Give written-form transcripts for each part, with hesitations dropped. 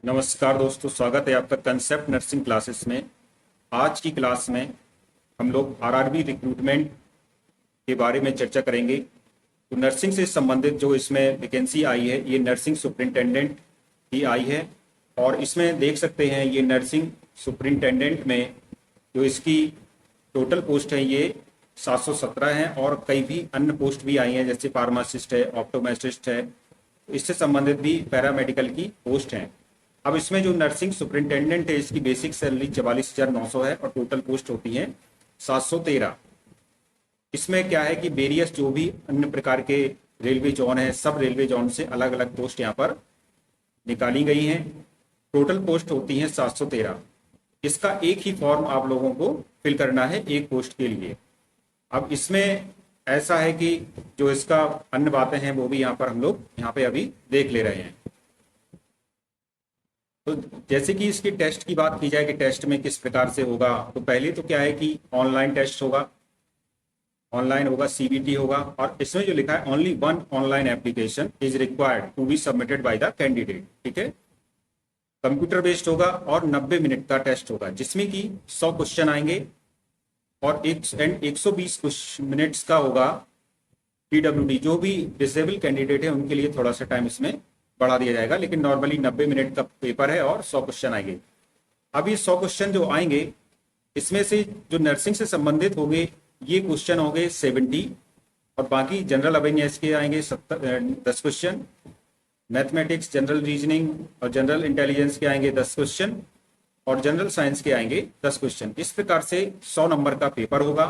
नमस्कार दोस्तों, स्वागत है आपका कंसेप्ट नर्सिंग क्लासेस में। आज की क्लास में हम लोग आरआरबी रिक्रूटमेंट के बारे में चर्चा करेंगे। तो नर्सिंग से संबंधित जो इसमें वैकेंसी आई है, ये नर्सिंग सुपरिंटेंडेंट की आई है। और इसमें देख सकते हैं ये नर्सिंग सुपरिंटेंडेंट में जो इसकी टोटल पोस्ट है ये 717 हैं, और कई भी अन्य पोस्ट भी आई हैं, जैसे फार्मासिस्ट है, ऑप्टोमेट्रिस्ट है, इससे संबंधित भी पैरामेडिकल की पोस्ट हैं। अब इसमें जो नर्सिंग सुपरिंटेंडेंट है, इसकी बेसिक सैलरी 44,900 है और टोटल पोस्ट होती है 713। इसमें क्या है कि वेरियस जो भी अन्य प्रकार के रेलवे जोन है, सब रेलवे जोन से अलग अलग पोस्ट यहाँ पर निकाली गई हैं। टोटल पोस्ट होती है 713। इसका एक ही फॉर्म आप लोगों को फिल करना है एक पोस्ट के लिए। अब इसमें ऐसा है कि जो इसका अन्य बातें हैं वो भी यहाँ पर हम लोग यहाँ पे अभी देख ले रहे हैं। तो जैसे कि इसकी टेस्ट की बात की जाए कि टेस्ट में किस प्रकार से होगा, तो पहले तो क्या है कि ऑनलाइन टेस्ट होगा, ऑनलाइन होगा, सीबीटी होगा। और इसमें जो लिखा है only one online application is required to be submitted by the candidate. ठीक है, कंप्यूटर बेस्ड होगा और 90 मिनट का टेस्ट होगा, जिसमें कि 100 क्वेश्चन आएंगे और 120 मिनट्स का होगा पीडब्ल्यूडी। जो भी डिसेबल कैंडिडेट है उनके लिए थोड़ा सा टाइम इसमें बढ़ा दिया जाएगा, लेकिन नॉर्मली 90 मिनट का पेपर है और 100 क्वेश्चन आएंगे। अब ये 100 क्वेश्चन जो आएंगे, इसमें से जो नर्सिंग से संबंधित होंगे ये क्वेश्चन होंगे 70, और बाकी जनरल अवेयरनेस के आएंगे 10 क्वेश्चन, मैथमेटिक्स, जनरल रीजनिंग और जनरल इंटेलिजेंस के आएंगे 10 क्वेश्चन, और जनरल साइंस के आएंगे 10 क्वेश्चन। इस प्रकार से 100 नंबर का पेपर होगा।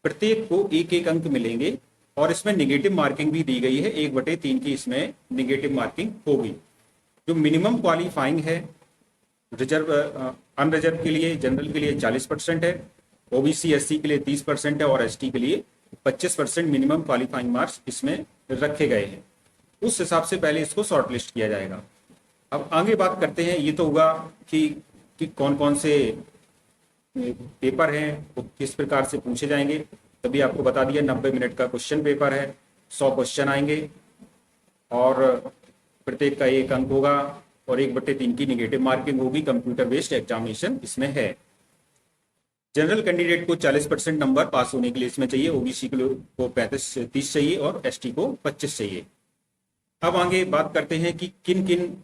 प्रत्येक को एक एक अंक मिलेंगे, और इसमें निगेटिव मार्किंग भी दी गई है, 1/3 की इसमें निगेटिव मार्किंग होगी। जो मिनिमम क्वालिफाइंग है रिजर्व अनरिजर्व के लिए, जनरल के लिए 40% है, ओबीसी एससी के लिए 30% है, और एसटी के लिए 25% मिनिमम क्वालिफाइंग मार्क्स इसमें रखे गए हैं। उस हिसाब से पहले इसको शॉर्ट लिस्ट किया जाएगा। अब आगे बात करते हैं, ये तो होगा कि कौन कौन से पेपर हैं वो किस प्रकार से पूछे जाएंगे। तभी आपको बता दिया 90 मिनट का क्वेश्चन पेपर है, 100 क्वेश्चन आएंगे और प्रत्येक का एक अंक होगा, और 1/3 की निगेटिव मार्किंग होगी। कंप्यूटर बेस्ड एग्जामिनेशन इसमें है। जनरल कैंडिडेट को 40% नंबर पास होने के लिए इसमें चाहिए, ओबीसी को 35-30 चाहिए और एसटी को 25 चाहिए। अब आगे बात करते हैं कि किन किन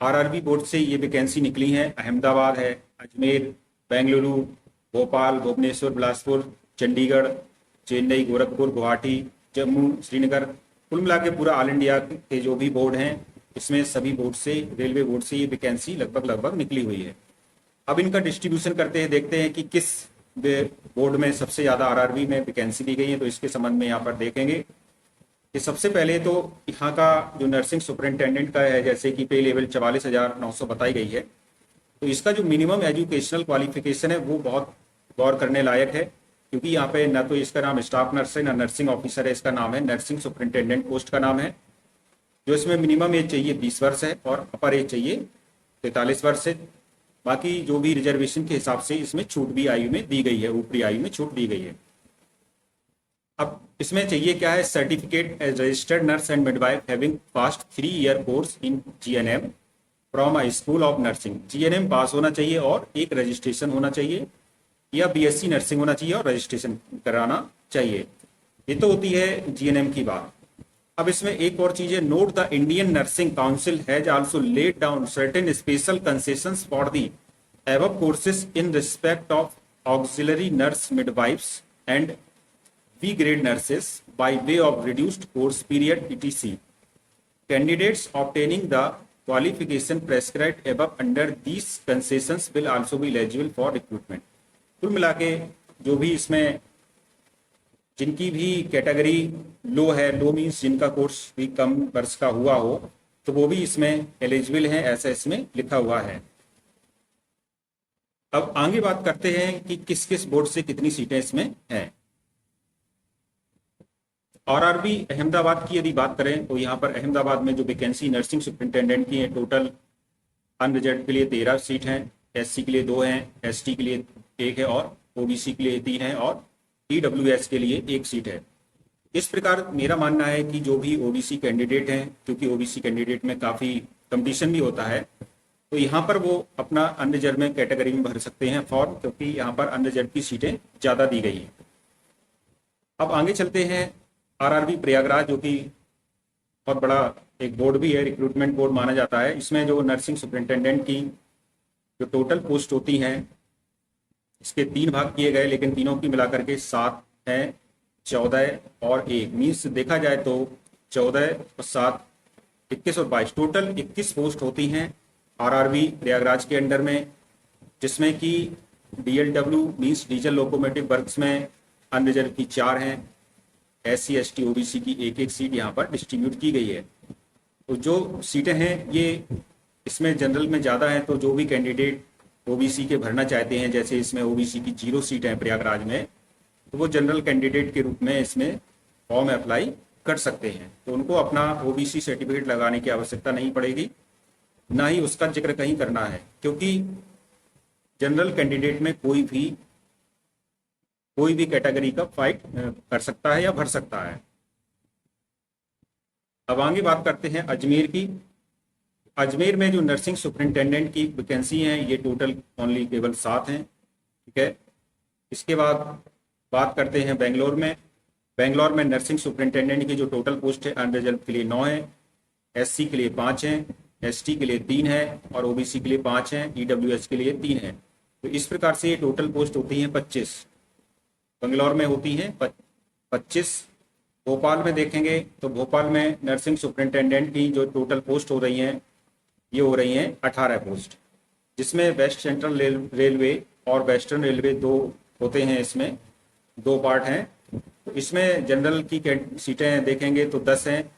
आरआरबी बोर्ड से ये वैकेंसी निकली है। अहमदाबाद है, अजमेर, बेंगलुरु, भोपाल, भुवनेश्वर, बिलासपुर, चंडीगढ़, चेन्नई, गोरखपुर, गुवाहाटी, जम्मू, श्रीनगर, कुल मिला के पूरा ऑल इंडिया के जो भी बोर्ड हैं, इसमें सभी बोर्ड से, रेलवे बोर्ड से ये वैकेंसी लगभग निकली हुई है। अब इनका डिस्ट्रीब्यूशन करते हैं, देखते हैं कि किस बोर्ड में सबसे ज्यादा आरआरबी में वैकेंसी दी गई है। तो इसके संबंध में यहाँ पर देखेंगे कि सबसे पहले तो यहाँ का जो नर्सिंग सुपरिंटेंडेंट का है, जैसे कि पे लेवल 44,900 बताई गई है, तो इसका जो मिनिमम एजुकेशनल क्वालिफिकेशन है वो बहुत गौर करने लायक है, क्योंकि यहाँ पे ना तो इसका नाम स्टाफ नर्स है, ना नर्सिंग ऑफिसर है, इसका नाम है नर्सिंग सुपरिंटेंडेंट पोस्ट का नाम है। जो इसमें मिनिमम एज चाहिए 20 वर्ष है और अपर एज चाहिए 43 वर्ष है। बाकी जो भी रिजर्वेशन के हिसाब से इसमें छूट भी आयु में दी गई है, ऊपरी आयु में छूट दी गई है। अब इसमें चाहिए क्या है, certificate as registered nurse and midwife having passed 3 year course in GNM from a school of nursing. GNM pass होना चाहिए और एक रजिस्ट्रेशन होना चाहिए, या बीएससी नर्सिंग होना चाहिए और रजिस्ट्रेशन कराना चाहिए। ये तो होती है जीएनएम की बात। अब इसमें एक और चीज है, note the Indian nursing council has also laid down certain special concessions for the above courses in respect of auxiliary nurse midwives and B grade nurses by way of reduced course period etc. Candidates obtaining the qualification prescribed above under these concessions will also be eligible for recruitment. कुल मिला के जो भी इसमें जिनकी भी category लो है, लो means जिनका कोर्स भी कम वर्ष का हुआ हो, तो वो भी इसमें एलिजिबल है, ऐसा इसमें लिखा हुआ है। अब आगे बात करते हैं कि किस किस बोर्ड से कितनी सीटें इसमें हैं। आरआरबी अहमदाबाद की यदि बात करें तो यहाँ पर अहमदाबाद में जो वैकेंसी नर्सिंग सुपरिंटेंडेंट की है, टोटल अनरिजर्व के लिए 13 सीट हैं, एससी के लिए 2 हैं, एसटी के लिए 1 है और ओबीसी के लिए 3 है, और ईडब्ल्यूएस के लिए 1 सीट है। इस प्रकार मेरा मानना है कि जो भी ओबीसी कैंडिडेट हैं, क्योंकि ओबीसी कैंडिडेट में काफी कंपटीशन भी होता है, तो यहाँ पर वो अपना अनरिजर्व में कैटेगरी में भर सकते हैं फॉर्म, क्योंकि यहाँ पर अनरिजर्व की सीटें ज़्यादा दी गई हैं। अब आगे चलते हैं आरआरबी प्रयागराज, जो कि बहुत बड़ा एक बोर्ड भी है, रिक्रूटमेंट बोर्ड माना जाता है। इसमें जो नर्सिंग सुपरिंटेंडेंट की जो टोटल पोस्ट होती हैं, इसके 3 भाग किए गए, लेकिन तीनों की मिलाकर के 7 हैं, 14 और 1 मीन्स देखा जाए तो 14 और 7 21 और 22 टोटल 21 पोस्ट होती हैं आरआरबी प्रयागराज के अंडर में, जिसमें कि DLW means diesel locomotive works में अनरिजर्व की 4 हैं, SC ST OBC की 1-1 सीट यहाँ पर डिस्ट्रीब्यूट की गई है। तो जो सीटें हैं ये इसमें जनरल में ज़्यादा हैं, तो जो भी कैंडिडेट ओबीसी के भरना चाहते हैं, जैसे इसमें ओबीसी की 0 सीट है प्रयागराज में, तो वो जनरल कैंडिडेट के रूप में इसमें फॉर्म अप्लाई कर सकते हैं। तो उनको अपना ओबीसी सर्टिफिकेट लगाने की आवश्यकता नहीं पड़ेगी, ना ही उसका जिक्र कहीं करना है, क्योंकि जनरल कैंडिडेट में कोई भी कैटेगरी का फाइट कर सकता है या भर सकता है। अब आगे बात करते हैं अजमेर की। अजमेर में जो नर्सिंग सुपरिंटेंडेंट की वैकेंसी हैं, ये टोटल ओनली केवल 7 हैं, ठीक है। इसके बाद बात करते हैं बेंगलोर में। बेंगलोर में नर्सिंग सुपरिंटेंडेंट की जो टोटल पोस्ट है अनरिजर्व के लिए 9 है, SC के लिए 5 हैं, ST के लिए 3 है और OBC के लिए 5 हैं, EWS के लिए 3 है। तो इस प्रकार से ये टोटल पोस्ट होती हैं 25, बेंगलोर में होती हैं 25। भोपाल में देखेंगे तो भोपाल में नर्सिंग सुपरिंटेंडेंट की जो टोटल पोस्ट हो रही हैं, ये हो रही हैं 18 पोस्ट, जिसमें वेस्ट सेंट्रल रेलवे और वेस्टर्न रेलवे 2 होते हैं, इसमें 2 पार्ट हैं। तो इसमें जनरल की सीटें देखेंगे तो 10 हैं,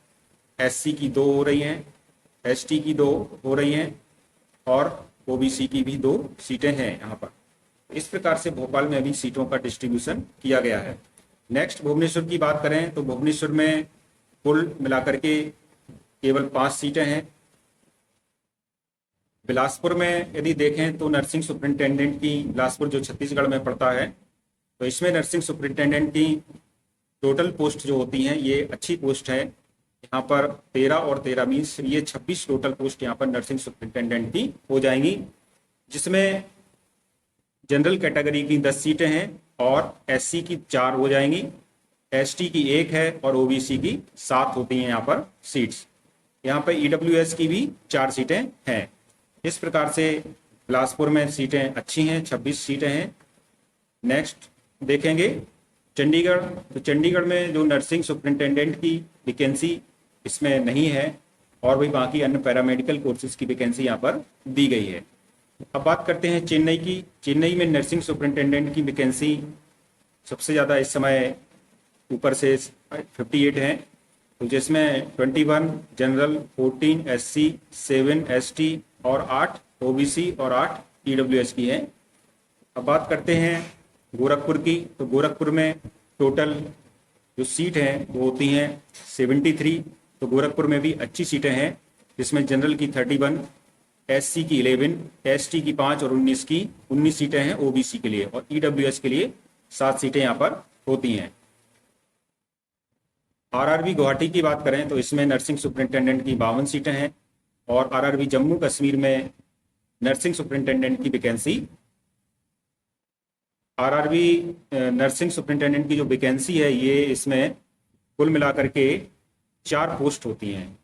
SC की 2 हो रही हैं, ST की 2 हो रही हैं और OBC की भी 2 सीटें हैं यहाँ पर। इस प्रकार से भोपाल में अभी सीटों का डिस्ट्रीब्यूशन किया गया है। नेक्स्ट भुवनेश्वर की बात करें तो भुवनेश्वर में कुल मिलाकर के केवल 5 सीटें हैं। बिलासपुर में यदि देखें तो नर्सिंग सुपरिंटेंडेंट की, बिलासपुर जो छत्तीसगढ़ में पड़ता है, तो इसमें नर्सिंग सुपरिंटेंडेंट की टोटल पोस्ट जो होती हैं ये अच्छी पोस्ट है, यहाँ पर 13 और 13 मीन्स ये 26 टोटल पोस्ट यहाँ पर नर्सिंग सुपरिंटेंडेंट की हो जाएंगी, जिसमें जनरल कैटेगरी की 10 सीटें हैं और SC की 4 हो जाएंगी, ST की 1 है और OBC की 7 होती हैं यहाँ पर सीट्स। यहाँ पर EWS की भी 4 सीटें हैं। इस प्रकार से बिलासपुर में सीटें अच्छी हैं, 26 सीटें हैं। नेक्स्ट देखेंगे चंडीगढ़। तो चंडीगढ़ में जो नर्सिंग सुपरिंटेंडेंट की वैकेंसी इसमें नहीं है और भी बाकी अन्य पैरामेडिकल कोर्सेज की वैकेंसी यहाँ पर दी गई है। अब बात करते हैं चेन्नई की। चेन्नई में नर्सिंग सुपरिंटेंडेंट की वैकेंसी सबसे ज़्यादा इस समय ऊपर से 58 हैं, तो जिसमें 21 जनरल, 14 SC, 7 ST और 8 OBC और 8 EWS की है। अब बात करते हैं गोरखपुर की। तो गोरखपुर में टोटल जो सीट हैं वो होती हैं 73। तो गोरखपुर में भी अच्छी सीटें हैं, जिसमें जनरल की 31, SC की 11, ST की 5 और 19 सीटें हैं OBC के लिए और EWS के लिए 7 सीटें यहाँ पर होती हैं। RRB गुवाहाटी की बात करें तो इसमें नर्सिंग सुपरिंटेंडेंट की 52 सीटें हैं और RRB जम्मू कश्मीर में नर्सिंग सुपरिंटेंडेंट की वैकेंसी, RRB नर्सिंग सुपरिंटेंडेंट की जो वैकेंसी है ये इसमें कुल मिलाकर के 4 पोस्ट होती हैं।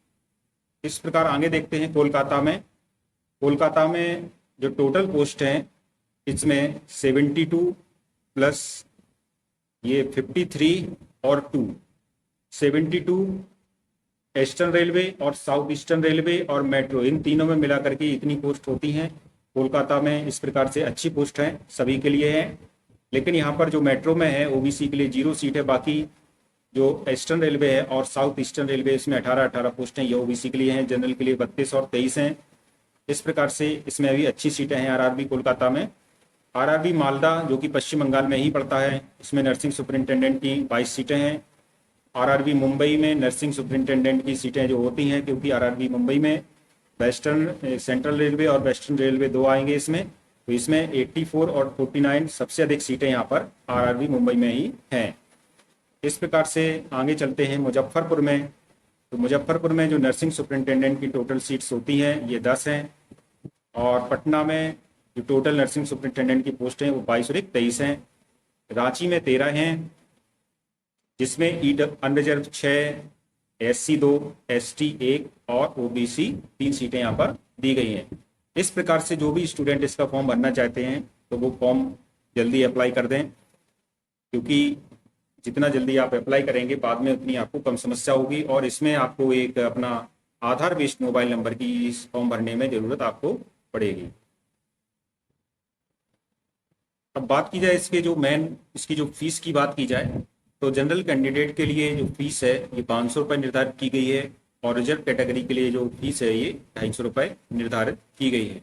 इस प्रकार आगे देखते हैं कोलकाता में। कोलकाता में जो टोटल पोस्ट हैं इसमें 72 प्लस ये 53 और 2, 72 ईस्टर्न रेलवे और साउथ ईस्टर्न रेलवे और मेट्रो, इन तीनों में मिला करके इतनी पोस्ट होती हैं कोलकाता में। इस प्रकार से अच्छी पोस्ट है, सभी के लिए है। लेकिन यहाँ पर जो मेट्रो में है OBC के लिए 0 सीट है, बाकी जो ईस्टर्न रेलवे है और साउथ ईस्टर्न रेलवे इसमें 18 पोस्ट हैं, ये OBC के लिए हैं। जनरल के लिए 32 और 23 हैं। इस प्रकार से इसमें भी अच्छी सीटें हैं RRB कोलकाता में। RRB मालदा जो कि पश्चिम बंगाल में ही पड़ता है, इसमें नर्सिंग सुपरिंटेंडेंट की 22 सीटें हैं। RRB मुंबई में नर्सिंग सुपरिंटेंडेंट की सीटें जो होती हैं, क्योंकि RRB मुंबई में वेस्टर्न सेंट्रल रेलवे और वेस्टर्न रेलवे 2 आएंगे इसमें, तो इसमें 84 और 49 सबसे अधिक सीटें यहाँ पर RRB मुंबई में ही हैं। इस प्रकार से आगे चलते हैं मुजफ्फरपुर में। तो मुजफ्फरपुर में जो नर्सिंग सुपरिंटेंडेंट की टोटल सीट्स होती हैं ये 10 हैं और पटना में जो टोटल नर्सिंग सुपरिटेंडेंट की पोस्ट हैं वो 22 और 23 हैं। रांची में 13 हैं, जिसमें अनरिजर्व 6, SC 2, ST 1 और OBC 3 सीटें यहाँ पर दी गई हैं। इस प्रकार से जो भी स्टूडेंट इसका फॉर्म भरना चाहते हैं तो वो फॉर्म जल्दी अप्लाई कर दें, क्योंकि जितना जल्दी आप अप्लाई करेंगे बाद में उतनी आपको कम समस्या होगी। और इसमें आपको एक अपना आधार बेस्ड मोबाइल नंबर की इस फॉर्म भरने में ज़रूरत आपको पड़ेगी। अब बात की जाए इसकी जो फीस की बात की जाए तो जनरल कैंडिडेट के लिए जो फीस है ये 500 रुपये निर्धारित की गई है, और रिजर्व कैटेगरी के लिए जो फीस है ये 250 रुपये निर्धारित की गई है।